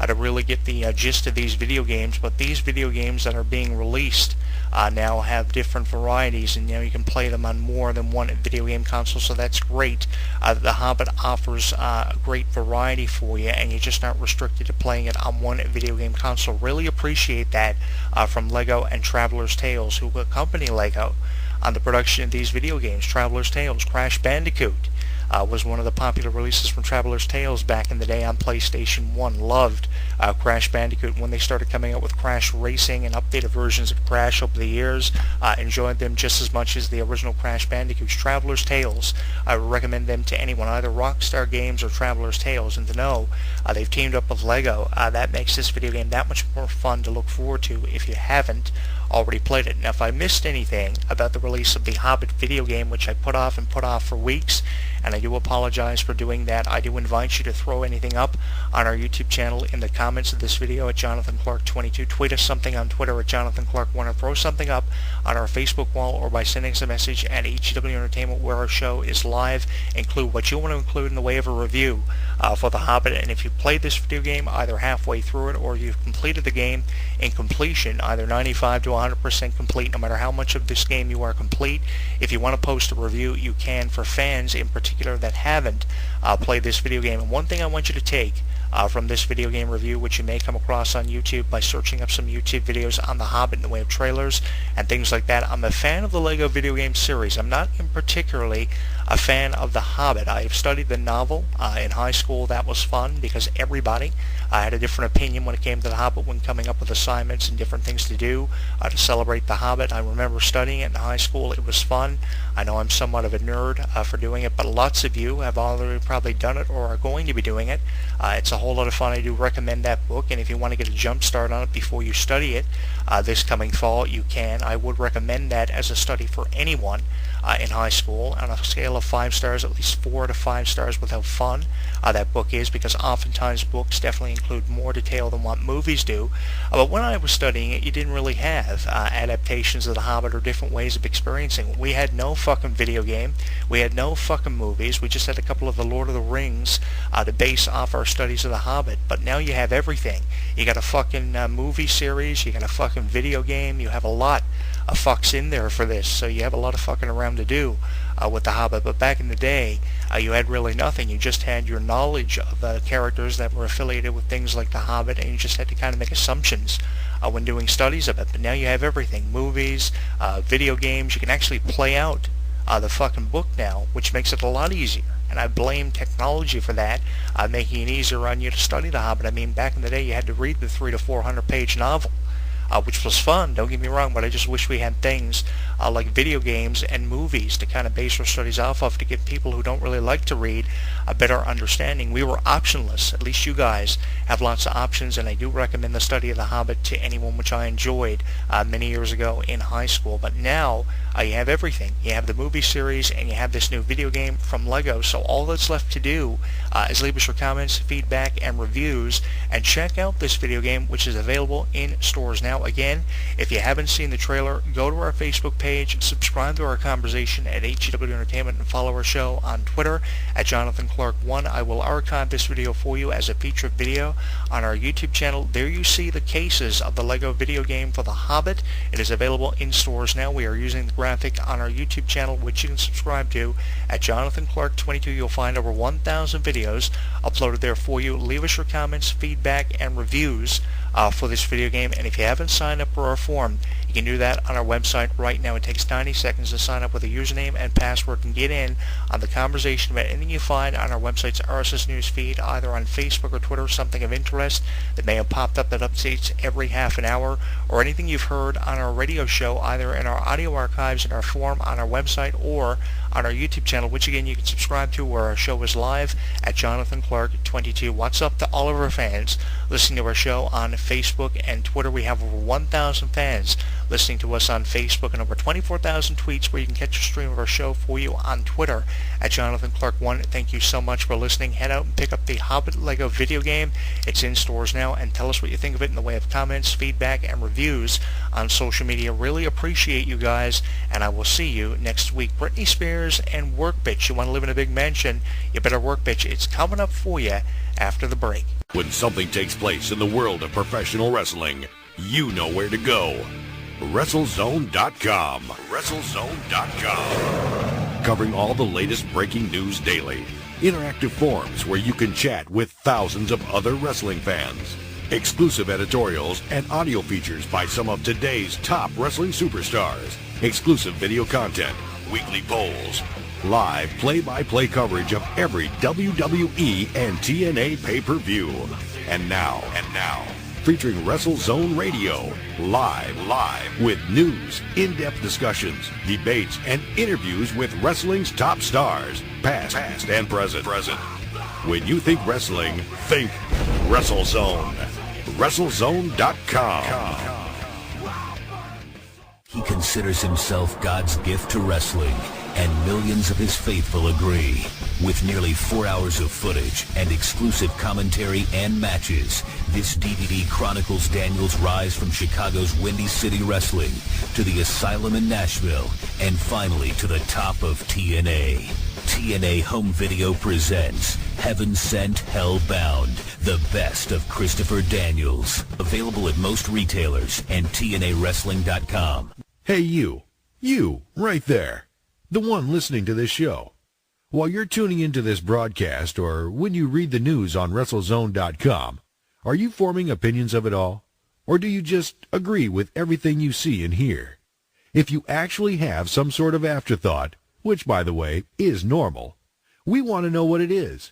to really get the gist of these video games. But these video games that are being released now have different varieties, and you can play them on more than one video game console, so that's great. The Hobbit offers a great variety for you, and you're just not restricted to playing it on one video game console. Really appreciate that from LEGO and Traveler's Tales, who accompany LEGO on the production of these video games. Traveler's Tales, Crash Bandicoot was one of the popular releases from Traveler's Tales back in the day on PlayStation 1. Loved Crash Bandicoot. When they started coming out with Crash Racing and updated versions of Crash over the years, enjoyed them just as much as the original Crash Bandicoots. Traveler's Tales, I would recommend them to anyone, either Rockstar Games or Traveler's Tales, and to know they've teamed up with LEGO. That makes this video game that much more fun to look forward to if you haven't already played it. Now, if I missed anything about the release of the Hobbit video game, which I put off for weeks, and I do apologize for doing that, I do invite you to throw anything up on our YouTube channel in the comments of this video at Jonathan Clarke 22. Tweet us something on Twitter at Jonathan Clarke 1, or throw something up on our Facebook wall, or by sending us a message at HW Entertainment where our show is live. Include what you want to include in the way of a review for the Hobbit, and if you played this video game either halfway through it or you've completed the game in completion, either 95 to 100% complete, no matter how much of this game you are complete. If you want to post a review, you can, for fans in particular that haven't played this video game. And one thing I want you to take from this video game review, which you may come across on YouTube by searching up some YouTube videos on the Hobbit in the way of trailers and things like that. I'm a fan of the LEGO video game series. I'm not in particularly a fan of the Hobbit. I have studied the novel in high school. That was fun because everybody had a different opinion when it came to the Hobbit when coming up with assignments and different things to do to celebrate the Hobbit. I remember studying it in high school. It was fun. I know I'm somewhat of a nerd for doing it, but lots of you have already probably done it or are going to be doing it. It's a whole lot of fun. I do recommend that book, and if you want to get a jump start on it before you study it this coming fall, you can. I would recommend that as a study for anyone in high school. On a scale of 5 stars, at least 4 to 5 stars with how fun that book is, because oftentimes books definitely include more detail than what movies do. But when I was studying it, you didn't really have adaptations of The Hobbit or different ways of experiencing it. We had no fucking video game. We had no fucking movies. We just had a couple of the Lord of the Rings to base off our studies of The Hobbit. But now you have everything. You got a fucking movie series. You got a fucking video game. You have a lot of fucks in there for this. So you have a lot of fucking around to do with The Hobbit. But back in the day, you had really nothing. You just had your knowledge of characters that were affiliated with things like The Hobbit, and you just had to kind of make assumptions when doing studies of it. But now you have everything. Movies, video games. You can actually play out the fucking book now, which makes it a lot easier. And I blame technology for that, making it easier on you to study The Hobbit. I mean, back in the day, you had to read the 300 to 400 page novel, which was fun, don't get me wrong, but I just wish we had things like video games and movies to kind of base our studies off of, to give people who don't really like to read a better understanding. We were optionless. At least you guys have lots of options, and I do recommend the study of The Hobbit to anyone, which I enjoyed many years ago in high school. But now you have everything. You have the movie series, and you have this new video game from LEGO, so all that's left to do is leave us your comments, feedback, and reviews, and check out this video game, which is available in stores now. Again, if you haven't seen the trailer, go to our Facebook page, subscribe to our conversation at HW Entertainment, and follow our show on Twitter at Jonathan Clarke 1. I will archive this video for you as a featured video on our YouTube channel. There you see the cases of the LEGO video game for The Hobbit. It is available in stores now. We are using the graphic on our YouTube channel, which you can subscribe to at Jonathan Clarke 22. You'll find over 1,000 videos uploaded there for you. Leave us your comments, feedback, and reviews for this video game. And if you haven't signed up for our forum, you can do that on our website right now. It takes 90 seconds to sign up with a username and password and get in on the conversation about anything you find on our website's RSS news feed, either on Facebook or Twitter, something of interest that may have popped up that updates every half an hour, or anything you've heard on our radio show, either in our audio archives in our forum on our website or on our YouTube channel, which again you can subscribe to, where our show is live at Jonathan Clarke 22. What's up to all of our fans listening to our show on Facebook and Twitter? We have over 1,000 fans listening to us on Facebook, and over 24,000 tweets where you can catch a stream of our show for you on Twitter at Jonathan Clarke 1. Thank you so much for listening. Head out and pick up the Hobbit LEGO video game. It's in stores now, and tell us what you think of it in the way of comments, feedback, and reviews on social media. Really appreciate you guys, and I will see you next week. Britney Spears and Work Bitch. You want to live in a big mansion? You better work, bitch. It's coming up for you after the break. When something takes place in the world of professional wrestling, you know where to go. WrestleZone.com. WrestleZone.com. Covering all the latest breaking news daily. Interactive forums where you can chat with thousands of other wrestling fans. Exclusive editorials and audio features by some of today's top wrestling superstars. Exclusive video content, weekly polls, live play-by-play coverage of every WWE and TNA pay-per-view. And now, featuring WrestleZone Radio, live with news, in-depth discussions, debates, and interviews with wrestling's top stars, past and present. When you think wrestling, think WrestleZone. WrestleZone.com. He considers himself God's gift to wrestling, and millions of his faithful agree. With nearly 4 hours of footage and exclusive commentary and matches, this DVD chronicles Daniel's rise from Chicago's Windy City Wrestling to the Asylum in Nashville, and finally to the top of TNA. TNA Home Video presents Heaven Sent, Hell Bound, the best of Christopher Daniels. Available at most retailers and TNAWrestling.com. Hey you right there, the one listening to this show. While you're tuning into this broadcast or when you read the news on WrestleZone.com, are you forming opinions of it all? Or do you just agree with everything you see and hear? If you actually have some sort of afterthought, which, by the way, is normal, we want to know what it is.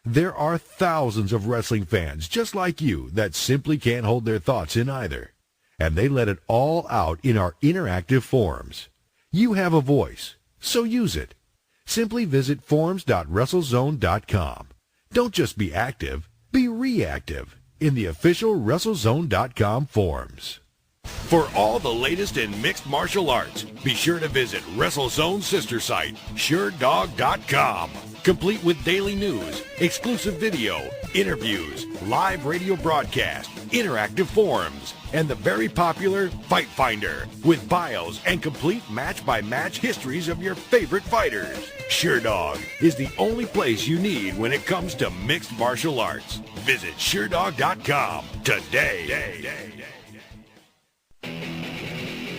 There are thousands of wrestling fans just like you that simply can't hold their thoughts in either, and they let it all out in our interactive forums. You have a voice, so use it. Simply visit forums.WrestleZone.com. Don't just be active, be reactive in the official WrestleZone.com forums. For all the latest in mixed martial arts, be sure to visit WrestleZone's sister site, SureDog.com. Complete with daily news, exclusive video, interviews, live radio broadcast, interactive forums, and the very popular Fight Finder with bios and complete match-by-match histories of your favorite fighters. SureDog is the only place you need when it comes to mixed martial arts. Visit SureDog.com today.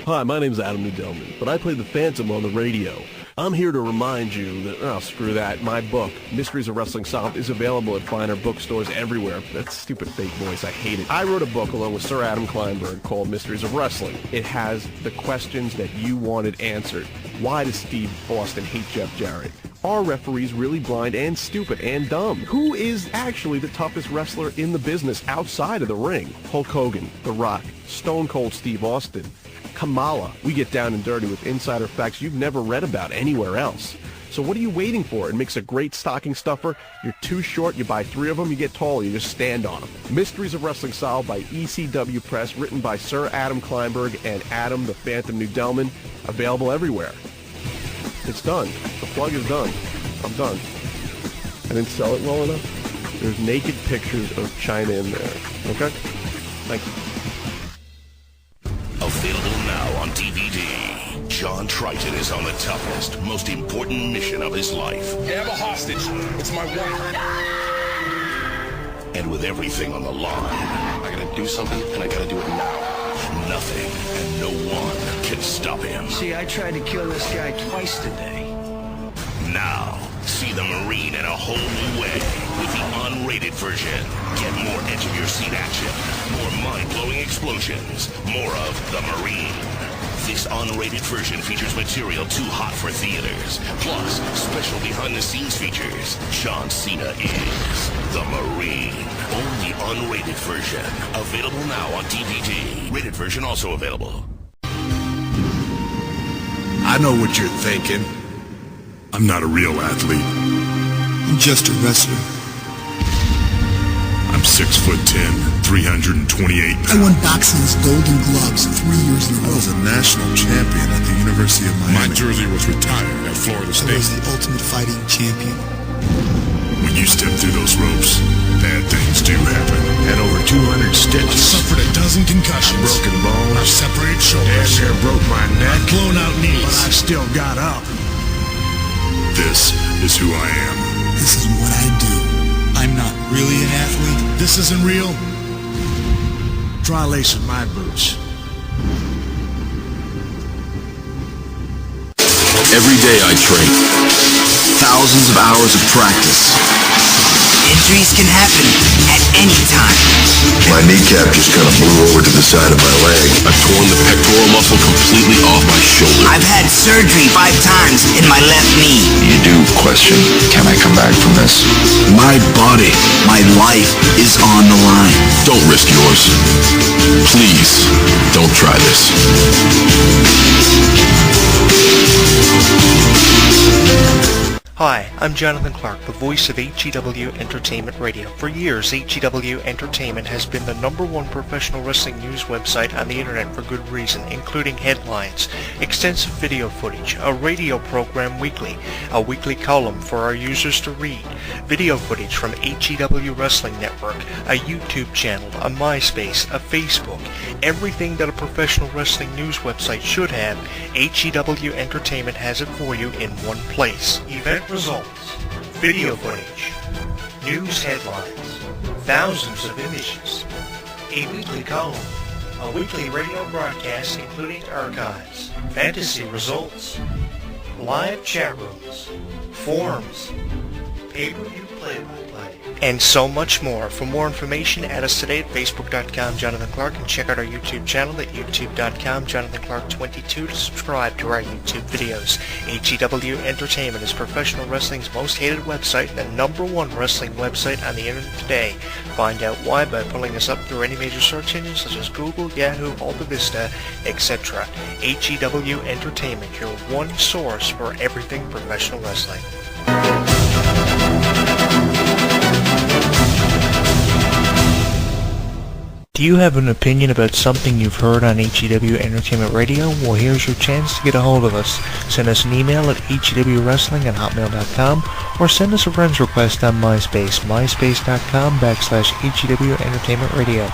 Hi, my name is Adam Nudelman, but I play the Phantom on the radio. I'm here to remind you that, screw that, my book, Mysteries of Wrestling Solved, is available at finer bookstores everywhere. That stupid fake voice, I hate it. I wrote a book along with Sir Adam Kleinberg called Mysteries of Wrestling. It has the questions that you wanted answered. Why does Steve Austin hate Jeff Jarrett? Are referees really blind and stupid and dumb? Who is actually the toughest wrestler in the business outside of the ring? Hulk Hogan, The Rock, Stone Cold Steve Austin, Kamala. We get down and dirty with insider facts you've never read about anywhere else. So what are you waiting for? It makes a great stocking stuffer. You're too short, you buy 3 of them, you get taller, you just stand on them. Mysteries of Wrestling Solved by ECW Press, written by Sir Adam Kleinberg and Adam the Phantom Nudelman. Available everywhere. It's done. The plug is done. I'm done. I didn't sell it well enough. There's naked pictures of China in there. Okay? Thank you. Available now on DVD. John Triton is on the toughest, most important mission of his life. You have a hostage. It's my wife. And with everything on the line, I gotta do something, and I gotta do it now. nothing and no one can stop him. See, I tried to kill this guy twice today. Now, see the Marine in a whole new way with the unrated version. Get more edge-of-your-seat action, more mind-blowing explosions, more of the Marine. This unrated version features material too hot for theaters, plus special behind-the-scenes features. John Cena is the Marine. Only unrated version. Available now on DVD. Rated version also available. I know what you're thinking. I'm not a real athlete. I'm just a wrestler. I'm 6'10", 328 pounds. I won boxing's Golden Gloves 3 years in a row. I was a national champion at the University of Miami. My jersey was retired at Florida State. I was the ultimate fighting champion. When you step through those ropes, bad things do happen. Had over 200 stitches. I suffered a dozen concussions. Broken bones. I've separated shoulders. Damn near broke my neck. I've blown out knees. But I still got up. This is who I am. This is what I do. I'm not Really an athlete? This isn't real? Try lacing my boots. Every day I train. Thousands of hours of practice. Injuries can happen at any time. My kneecap just kind of blew over to the side of my leg. I've torn the pectoral muscle completely off my shoulder. I've had surgery 5 times in my left knee. You do question, can I come back from this? My body, my life is on the line. Don't risk yours. Please, don't try this. Hi, I'm Jonathan Clarke, the voice of HEW Entertainment Radio. For years, HEW Entertainment has been the #1 professional wrestling news website on the internet for good reason, including headlines, extensive video footage, a radio program weekly, a weekly column for our users to read, video footage from HEW Wrestling Network, a YouTube channel, a MySpace, a Facebook, everything that a professional wrestling news website should have. HEW Entertainment has it for you in one place. Event results, video footage, news headlines, thousands of images, a weekly column, a weekly radio broadcast including archives, fantasy results, live chat rooms, forums, pay-per-view play-by-play, and so much more. For more information, add us today at facebook.com Jonathan Clarke and check out our YouTube channel at youtube.com Jonathan Clarke 22 to subscribe to our YouTube videos. HEW Entertainment is professional wrestling's most hated website and the #1 wrestling website on the internet today. Find out why by pulling us up through any major search engines such as Google, Yahoo, Alta Vista, etc. HEW Entertainment, your one source for everything professional wrestling. Do you have an opinion about something you've heard on HEW Entertainment Radio? Well, here's your chance to get a hold of us. Send us an email at hewwrestling@hotmail.com or send us a friend's request on MySpace, myspace.com/HEW Entertainment Radio.